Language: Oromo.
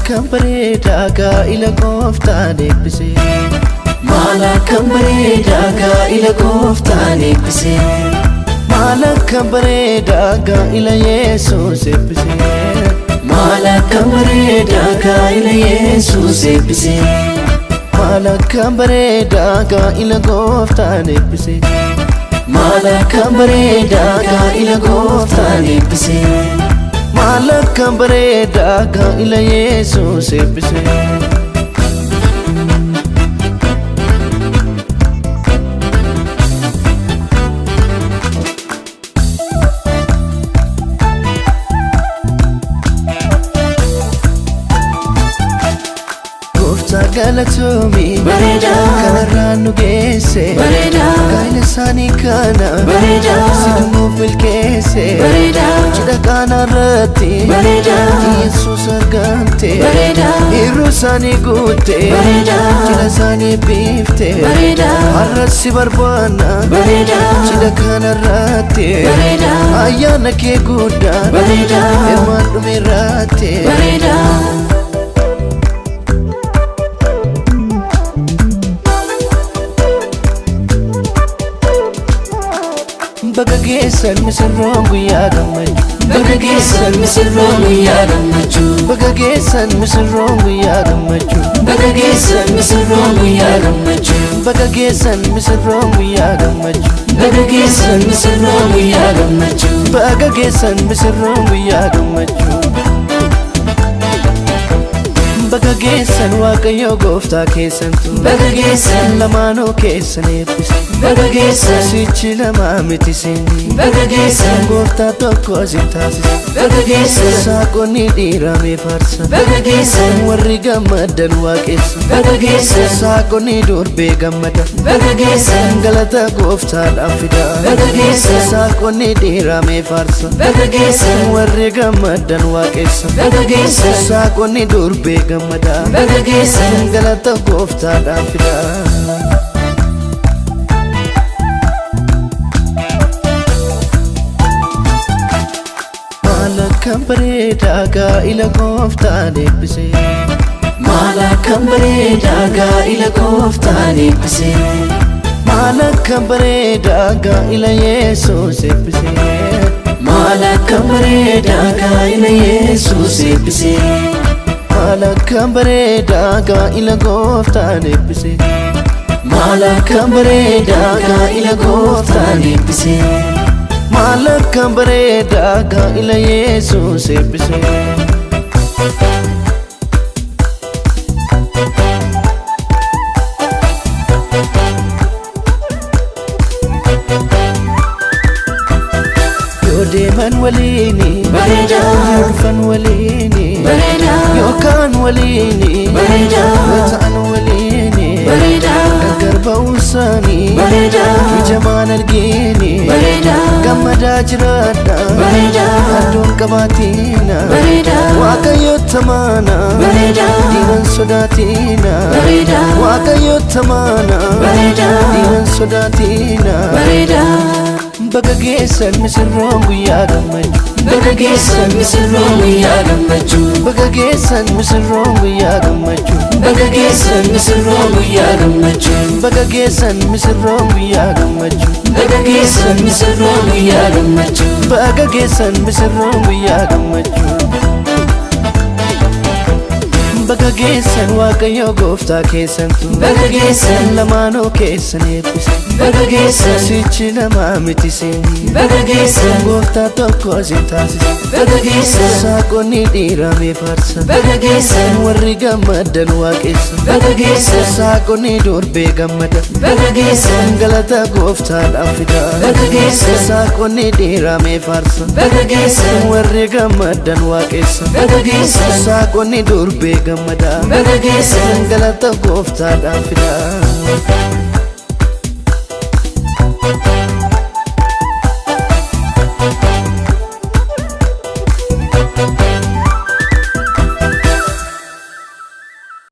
Malakkan bareedaa gaa'ila gooftaan eebbise. Malakkan bareedaa gaa'ila gooftaan eebbise. Malakkan bareedaa gaa'ila Yesuus eebbise. Malakkan bareedaa gaa'ila Yesuus eebbise. Malakkan bareedaa gaa'ila gooftaan eebbise. Malakkan bareedaa gaa'ila gooftaan eebbise. Malakkan bareedaa gaa'ila Yesuus eebbise. Galatoomi kanarraan nu geesse gaa'ila isaanii kana sidumuuf milkeesse cidha qaanaarratti Yesuus argamte hirruu isaanii guutte cidha isaanii eebbifte har'as si barbaanna cidha kanarratti ayyaana kee guddaan hirmaan dhumeerratti. Baga geessan misirroon guyyaa gammachuu. Baga geessan misirroon guyyaa gammachuu. Baga geessan misirroon guyyaa gammachuu. Baga geessan misirroon guyyaa gammachuu. Baga geessan misirroon guyyaa gammachuu. Baga geessan misirroon guyyaa gammachuu. Baga geessan misirroon guyyaa gammachuu. Baga geessan Waaqayyo gooftaa keessantu. Baga geessan lamaanuu keessan eebbise. Baga geessan sichi lamaa miti sinni. Baga geessan gooftaa tokko si taasise. Baga geessan saaqonni dhiiramee faarsa. Baga geessan warri gammadan waaqessa. Baga geessan saaqonni durbee gammada. Baga geessan galata gooftaadhaaf fida. Baga geessan saaqonni dhiiramee faarsa. Baga geessan warri gammadan waaqessa. Baga geessan saaqonni durbee gammada. Baga geessan galata gooftaadhaaf fida. Malakkan bareedaa gaa'ila gooftaan eebbise. Malakkan bareedaa gaa'ila gooftaan eebbise. Malakkan bareedaa gaa'ila Yesuus eebbise. Malakkan bareedaa gaa'ila Yesuus eebbise. Malakkan bareedaa gaa'ila gooftaan eebbise. Malakkan bareedaa gaa'ila gooftaan eebbise. Malakkan bareedaa gaa'ila Yesuus eebbise. Yoo deeman waliini yoo dhufan waliini yookaan waliini yoo ta'an waliini gargar ba'uun isaanii ijamaan argini gammadaa jiraadha adduun qabaatiina Waaqayyo tamaana diinan sodaatiina Waaqayyo tamaana diinan sodaatiina. Baga geessan misirroon guyyaa gammachuu. Baga geessan misirroon guyyaa gammachuu. Baga geessan misirroon guyyaa gammachuu. Baga geessan misirroon guyyaa gammachuu. Baga geessan misirroon guyyaa gammachuu. Baga geessan misirroon guyyaa gammachuu. Baga geessan misirroon guyyaa gammachuu. Baga geessan Waaqayyo gooftaa keessantu. Baga geessan lamaanuu keessan eebbise. Baga geessan sichi lamaa miti sinni. Baga geessan gooftaa tokko si taasise. Baga geessan saaqonni dhiiramee faarsa. Baga geessan warri gammadan waaqessa. Baga geessan saaqonni durbee gammada. Baga geessan galata gooftaadhaaf fida. Baga geessan saaqonni dhiiramee faarsa. Baga geessan warri gammadan waaqessa. Baga geessan saaqonni durbee gammada. Baga geessan galata gooftaadhaaf fida.